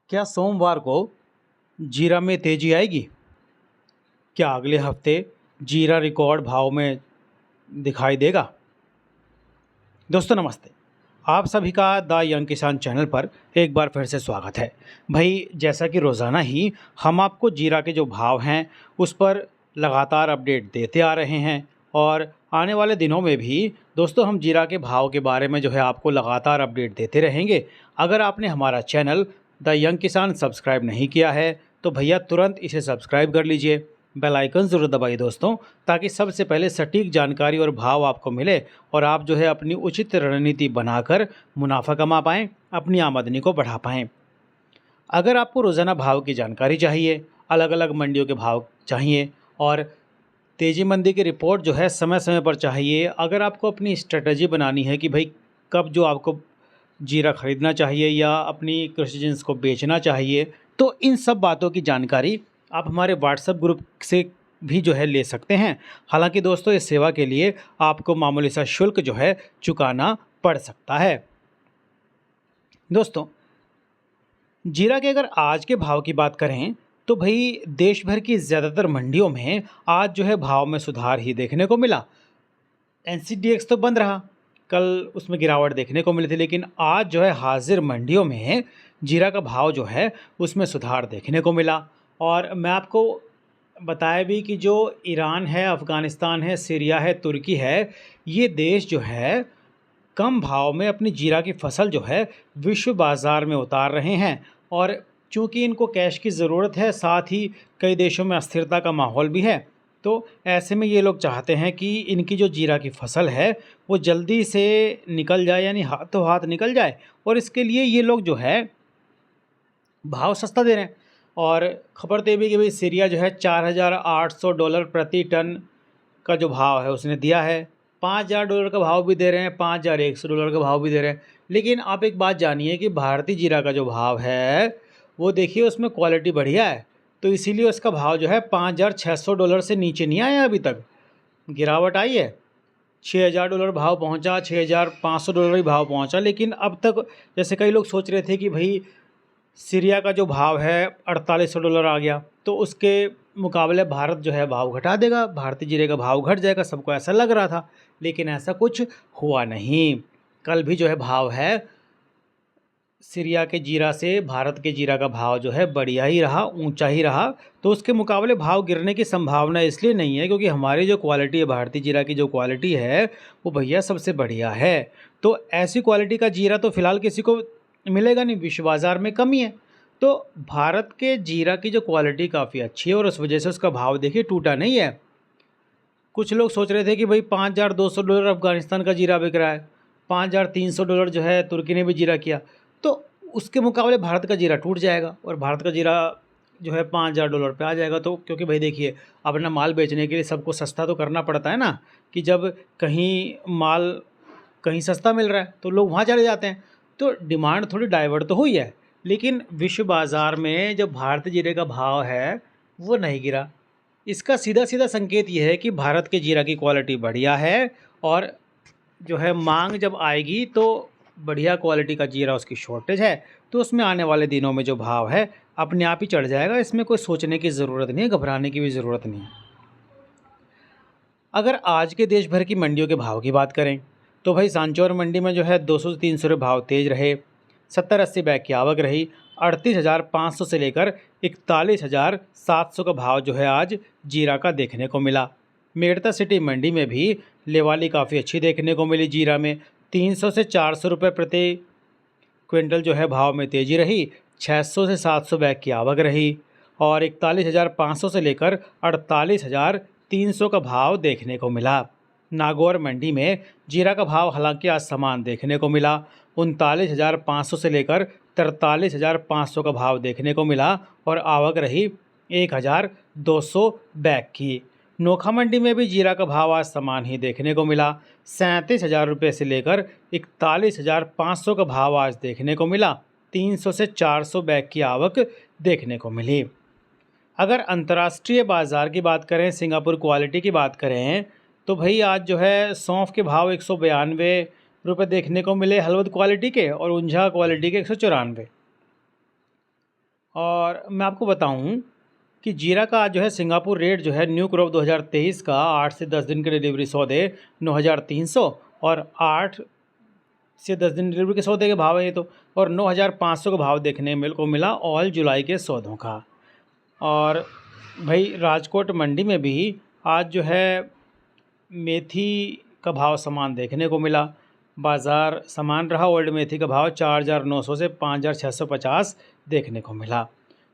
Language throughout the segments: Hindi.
क्या सोमवार को जीरा में तेजी आएगी? क्या अगले हफ्ते जीरा रिकॉर्ड भाव में दिखाई देगा? दोस्तों नमस्ते। आप सभी का द यंग किसान चैनल पर एक बार फिर से स्वागत है। भाई जैसा कि रोज़ाना ही हम आपको जीरा के जो भाव हैं उस पर लगातार अपडेट देते आ रहे हैं और आने वाले दिनों में भी दोस्तों हम जीरा के भाव के बारे में जो है आपको लगातार अपडेट देते रहेंगे। अगर आपने हमारा चैनल द यंग किसान सब्सक्राइब नहीं किया है तो भैया तुरंत इसे सब्सक्राइब कर लीजिए, बेल आइकन ज़रूर दबाइए दोस्तों, ताकि सबसे पहले सटीक जानकारी और भाव आपको मिले और आप जो है अपनी उचित रणनीति बनाकर मुनाफा कमा पाएँ, अपनी आमदनी को बढ़ा पाएँ। अगर आपको रोज़ाना भाव की जानकारी चाहिए, अलग अलग मंडियों के भाव चाहिए और तेज़ी मंदी की रिपोर्ट जो है समय समय पर चाहिए, अगर आपको अपनी स्ट्रेटजी बनानी है कि भाई कब जो आपको जीरा खरीदना चाहिए या अपनी कृषि जिन्स को बेचना चाहिए, तो इन सब बातों की जानकारी आप हमारे व्हाट्सएप ग्रुप से भी जो है ले सकते हैं। हालांकि दोस्तों इस सेवा के लिए आपको मामूली सा शुल्क जो है चुकाना पड़ सकता है। दोस्तों जीरा के अगर आज के भाव की बात करें तो भाई देश भर की ज़्यादातर मंडियों में आज जो है भाव में सुधार ही देखने को मिला। एनसीडीएक्स तो बंद रहा, कल उसमें गिरावट देखने को मिली थी, लेकिन आज जो है हाजिर मंडियों में जीरा का भाव जो है उसमें सुधार देखने को मिला। और मैं आपको बताया भी कि जो ईरान है, अफ़गानिस्तान है, सीरिया है, तुर्की है, ये देश जो है कम भाव में अपनी जीरा की फसल जो है विश्व बाज़ार में उतार रहे हैं। और चूँकि इनको कैश की ज़रूरत है, साथ ही कई देशों में अस्थिरता का माहौल भी है, तो ऐसे में ये लोग चाहते हैं कि इनकी जो जीरा की फसल है वो जल्दी से निकल जाए, यानी हाथों हाथ निकल जाए, और इसके लिए ये लोग जो है भाव सस्ता दे रहे हैं। और खबर तो ये भी कि भाई सीरिया जो है $4,800 प्रति टन का जो भाव है उसने दिया है। $5,000 का भाव भी दे रहे हैं, $5,100 का भाव भी दे रहे हैं। लेकिन आप एक बात जानिए कि भारतीय जीरा का जो भाव है वो देखिए उसमें क्वालिटी बढ़िया है, तो इसीलिए उसका भाव जो है $5,600 से नीचे नहीं आया अभी तक। गिरावट आई है, $6,000 भाव पहुंचा, $6,500 भी भाव पहुंचा, लेकिन अब तक जैसे कई लोग सोच रहे थे कि भाई सीरिया का जो भाव है $4,800 आ गया तो उसके मुकाबले भारत जो है भाव घटा देगा, भारतीय जीरे का भाव घट जाएगा, सबको ऐसा लग रहा था, लेकिन ऐसा कुछ हुआ नहीं। कल भी जो है भाव है सीरिया के जीरा से भारत के जीरा का भाव जो है बढ़िया ही रहा, ऊंचा ही रहा। तो उसके मुकाबले भाव गिरने की संभावना इसलिए नहीं है क्योंकि हमारी जो क्वालिटी है, भारतीय जीरा की जो क्वालिटी है वो भैया सबसे बढ़िया है। तो ऐसी क्वालिटी का जीरा तो फ़िलहाल किसी को मिलेगा नहीं, विश्व बाज़ार में कमी है। तो भारत के जीरा की जो क्वालिटी काफ़ी अच्छी है और उस वजह से उसका भाव देखिए टूटा नहीं है। कुछ लोग सोच रहे थे कि भाई $5,200 अफ़गानिस्तान का जीरा बिक रहा है, $5,300 जो है तुर्की ने भी जीरा किया, तो उसके मुकाबले भारत का जीरा टूट जाएगा और भारत का जीरा जो है $5,000 पे आ जाएगा। तो क्योंकि भाई देखिए अपना माल बेचने के लिए सबको सस्ता तो करना पड़ता है ना, कि जब कहीं माल कहीं सस्ता मिल रहा है तो लोग वहाँ चले जाते हैं, तो डिमांड थोड़ी डाइवर्ट तो हुई है। लेकिन विश्व बाज़ार में जो भारतीय जीरे का भाव है वो नहीं गिरा। इसका सीधा सीधा संकेत ये है कि भारत के जीरा की क्वालिटी बढ़िया है और जो है मांग जब आएगी तो बढ़िया क्वालिटी का जीरा, उसकी शॉर्टेज है तो उसमें आने वाले दिनों में जो भाव है अपने आप ही चढ़ जाएगा। इसमें कोई सोचने की ज़रूरत नहीं है, घबराने की भी ज़रूरत नहीं है। अगर आज के देश भर की मंडियों के भाव की बात करें तो भाई सांचौर मंडी में जो है 200 से 300 रुपये भाव तेज़ रहे, 70-80 बैग की आवक रही, 38,500 से लेकर 41,700 का भाव जो है आज जीरा का देखने को मिला। मेड़ता सिटी मंडी में भी लेवाली काफ़ी अच्छी देखने को मिली। जीरा में 300 से 400 रुपये प्रति क्विंटल जो है भाव में तेज़ी रही, 600 से 700 बैग की आवक रही और 41,500 से लेकर 48,300 का भाव देखने को मिला। नागौर मंडी में जीरा का भाव हालांकि आज समान देखने को मिला, 39,500 से लेकर 43,500 का भाव देखने को मिला और आवक रही 1,200 बैग की। नोखा मंडी में भी जीरा का भाव आज समान ही देखने को मिला, 37,000 रुपये से लेकर 41,500 का भाव आज देखने को मिला, 300 से 400 बैग की आवक देखने को मिली। अगर अंतर्राष्ट्रीय बाज़ार की बात करें, सिंगापुर क्वालिटी की बात करें, तो भाई आज जो है सौंफ के भाव 192 रुपये देखने को मिले हलवद क्वालिटी के और ऊंझा क्वालिटी के 194। और मैं आपको बताऊं कि जीरा का आज जो है सिंगापुर रेट जो है न्यू क्रॉप 2023 का 8 से 10 दिन के डिलीवरी सौदे 9,300 और 8 से 10 दिन डिलीवरी के सौदे के भाव है ये तो, और 9,500 का भाव देखने को मिला ऑल जुलाई के सौदों का। और भाई राजकोट मंडी में भी आज जो है मेथी का भाव समान देखने को मिला। बाज़ार समान रहा। ओल्ड मेथी का भाव 4,900 से 5,650 देखने को मिला।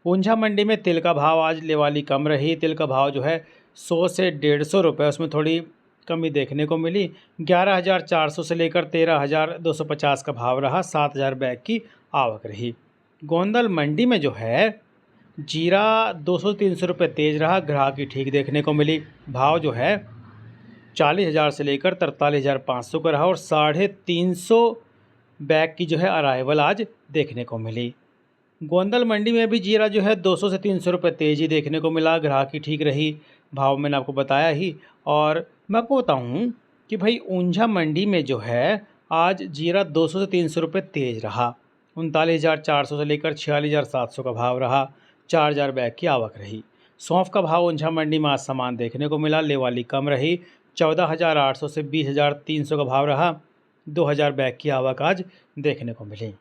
ऊंझा मंडी में तिल का भाव आज लेवाली कम रही। तिल का भाव जो है 100 से 150 रुपये, उसमें थोड़ी कमी देखने को मिली। 11,400 से लेकर 13,250 का भाव रहा। 7,000 बैग की आवक रही। गोंदल मंडी में जो है जीरा 200-300 रुपये तेज़ रहा। ग्राहकी ठीक देखने को मिली। भाव जो है 40,000 से लेकर 43,500 का रहा और 350 बैग की जो है अराइवल आज देखने को मिली। गोंदल मंडी में भी जीरा जो है 200 से 300 रुपये तेज़ी देखने को मिला। ग्राहकी ठीक रही। भाव मैंने आपको बताया ही। और मैं आपको बताऊं कि भाई ऊंझा मंडी में जो है आज जीरा 200 से 300 रुपये तेज़ रहा। 39,400 से लेकर 46,700 का भाव रहा। 4,000 बैग की आवक रही। सौंफ का भाव ऊंझा मंडी में आज समान देखने को मिला। लेवाली कम रही। 14,800 से 20,300 का भाव रहा। 2,000 बैग की आवक आज देखने को मिली।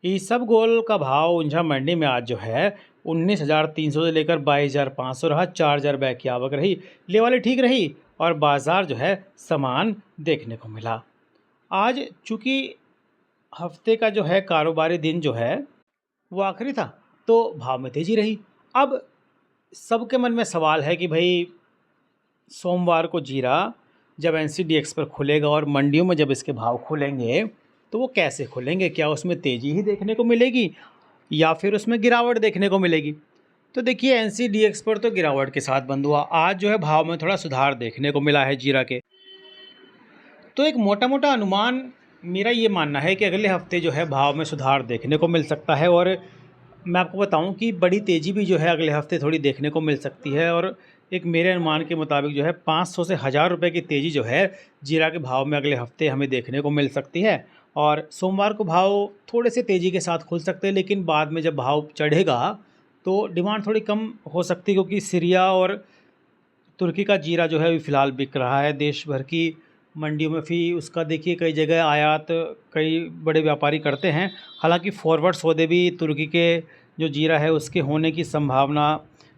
इसबगोल का भाव ऊंझा मंडी में आज जो है 19,300 से लेकर 22,500 रहा। 4,000 बैग की आवक रही। लेवाली ठीक रही और बाज़ार जो है समान देखने को मिला। आज चूँकि हफ्ते का जो है कारोबारी दिन जो है वो आखिरी था, तो भाव में तेज़ी रही। अब सबके मन में सवाल है कि भाई सोमवार को जीरा जब NCDX पर खुलेगा और मंडियों में जब इसके भाव खुलेंगे तो वो कैसे खुलेंगे? क्या उसमें तेज़ी ही देखने को मिलेगी या फिर उसमें गिरावट देखने को मिलेगी? तो देखिए NCDX पर तो गिरावट के साथ बंद हुआ। आज जो है भाव में थोड़ा सुधार देखने को मिला है जीरा के। तो एक मोटा मोटा अनुमान मेरा ये मानना है कि अगले हफ्ते जो है भाव में सुधार देखने को मिल सकता है। और मैं आपको बताऊं कि बड़ी तेज़ी भी जो है अगले हफ्ते थोड़ी देखने को मिल सकती है। और एक मेरे अनुमान के मुताबिक जो है 500 से 1,000 रुपये की तेज़ी जो है जीरा के भाव में अगले हफ्ते हमें देखने को मिल सकती है। और सोमवार को भाव थोड़े से तेज़ी के साथ खुल सकते हैं, लेकिन बाद में जब भाव चढ़ेगा तो डिमांड थोड़ी कम हो सकती है, क्योंकि सीरिया और तुर्की का जीरा जो है अभी फ़िलहाल बिक रहा है देश भर की मंडियों में। भी उसका देखिए कई जगह आयात कई बड़े व्यापारी करते हैं। हालांकि फॉरवर्ड सौदे भी तुर्की के जो जीरा है उसके होने की संभावना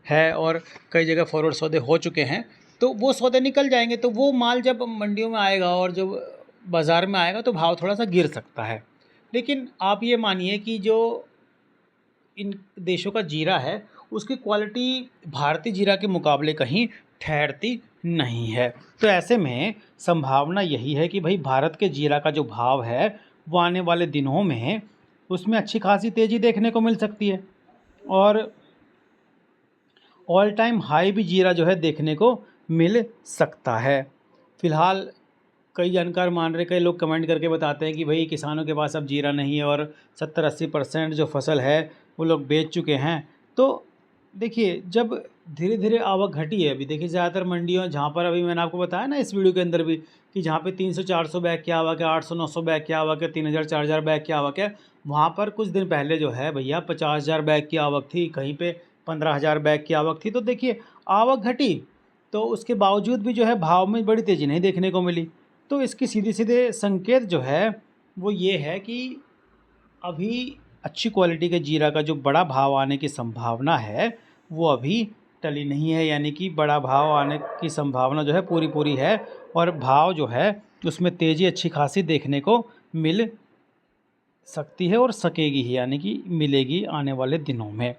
है और कई जगह फॉरवर्ड सौदे हो चुके हैं। तो वो सौदे निकल जाएंगे तो वो माल जब मंडियों में आएगा और जब बाज़ार में आएगा तो भाव थोड़ा सा गिर सकता है। लेकिन आप ये मानिए कि जो इन देशों का जीरा है उसकी क्वालिटी भारतीय जीरा के मुकाबले कहीं ठहरती नहीं है। तो ऐसे में संभावना यही है कि भाई भारत के जीरा का जो भाव है वो आने वाले दिनों में उसमें अच्छी खासी तेज़ी देखने को मिल सकती है। और ऑल टाइम हाई भी जीरा जो है देखने को मिल सकता है। फ़िलहाल कई जानकार मान रहे, कई लोग कमेंट करके बताते हैं कि भाई किसानों के पास अब जीरा नहीं है और 70-80% जो फसल है वो लोग बेच चुके हैं। तो देखिए जब धीरे धीरे आवक घटी है, अभी देखिए ज़्यादातर मंडियों जहाँ पर अभी मैंने आपको बताया ना इस वीडियो के अंदर भी कि जहाँ पे 300-400 बैग की आवक है, 800-900 बैग की आवक है, 3,000-4,000 बैग की आवक है, वहाँ पर कुछ दिन पहले जो है भैया 50,000 बैग की आवक थी, कहीं पे 15,000 बैग की आवक थी। तो देखिए आवक घटी तो उसके बावजूद भी जो है भाव में बड़ी तेज़ी नहीं देखने को मिली। तो इसकी सीधे सीधे संकेत जो है वो ये है कि अभी अच्छी क्वालिटी के जीरा का जो बड़ा भाव आने की संभावना है वो अभी टली नहीं है, यानी कि बड़ा भाव आने की संभावना जो है पूरी पूरी है और भाव जो है उसमें तेज़ी अच्छी खासी देखने को मिल सकती है और सकेगी ही, यानी कि मिलेगी आने वाले दिनों में।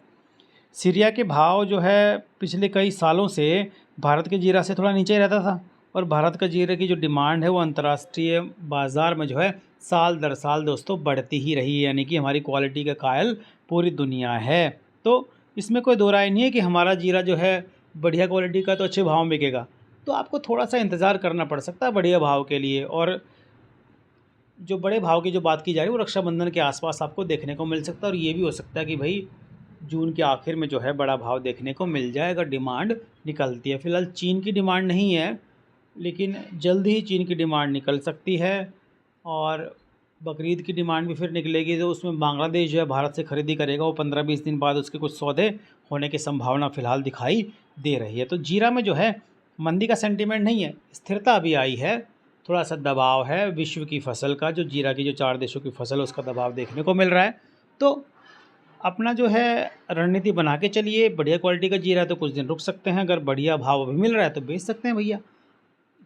सीरिया के भाव जो है पिछले कई सालों से भारत के जीरा से थोड़ा नीचे ही रहता था और भारत का जीरे की जो डिमांड है वो अंतर्राष्ट्रीय बाज़ार में जो है साल दर साल दोस्तों बढ़ती ही रही है, यानी कि हमारी क्वालिटी का कायल पूरी दुनिया है। तो इसमें कोई दो राय नहीं है कि हमारा जीरा जो है बढ़िया क्वालिटी का तो अच्छे भाव में बिकेगा। तो आपको थोड़ा सा इंतज़ार करना पड़ सकता है बढ़िया भाव के लिए। और जो बड़े भाव की जो बात की जा रही है वो रक्षाबंधन के आसपास आपको देखने को मिल सकता है। और ये भी हो सकता है कि भाई जून के आखिर में जो है बड़ा भाव देखने को मिल जाए अगर डिमांड निकलती है। फ़िलहाल चीन की डिमांड नहीं है, लेकिन जल्द ही चीन की डिमांड निकल सकती है। और बकरीद की डिमांड भी फिर निकलेगी, तो उसमें बांग्लादेश जो है भारत से खरीदी करेगा, वो 15-20 दिन बाद उसके कुछ सौदे होने की संभावना फ़िलहाल दिखाई दे रही है। तो जीरा में जो है मंदी का सेंटीमेंट नहीं है, स्थिरता अभी आई है, थोड़ा सा दबाव है विश्व की फसल का, जो जीरा की जो 4 देशों की फसल है उसका दबाव देखने को मिल रहा है। तो अपना जो है रणनीति बना के चलिए, बढ़िया क्वालिटी का जीरा है तो कुछ दिन रुक सकते हैं, अगर बढ़िया भाव अभी मिल रहा है तो बेच सकते हैं भैया,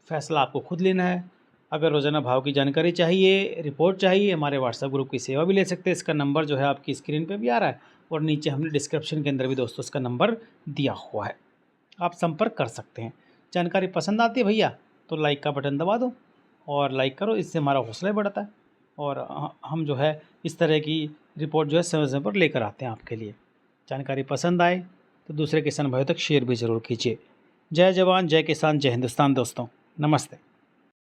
फैसला आपको खुद लेना है। अगर रोज़ाना भाव की जानकारी चाहिए, रिपोर्ट चाहिए, हमारे व्हाट्सएप ग्रुप की सेवा भी ले सकते हैं। इसका नंबर जो है आपकी स्क्रीन पे भी आ रहा है और नीचे हमने डिस्क्रिप्शन के अंदर भी दोस्तों इसका नंबर दिया हुआ है, आप संपर्क कर सकते हैं। जानकारी पसंद आती है भैया तो लाइक का बटन दबा दो और लाइक करो, इससे हमारा हौसला बढ़ता है और हम जो है इस तरह की रिपोर्ट जो है समय समय पर लेकर आते हैं आपके लिए। जानकारी पसंद आए तो दूसरे किसान भाइयों तक शेयर भी ज़रूर कीजिए। जय जवान जय किसान जय हिंदुस्तान दोस्तों, नमस्ते।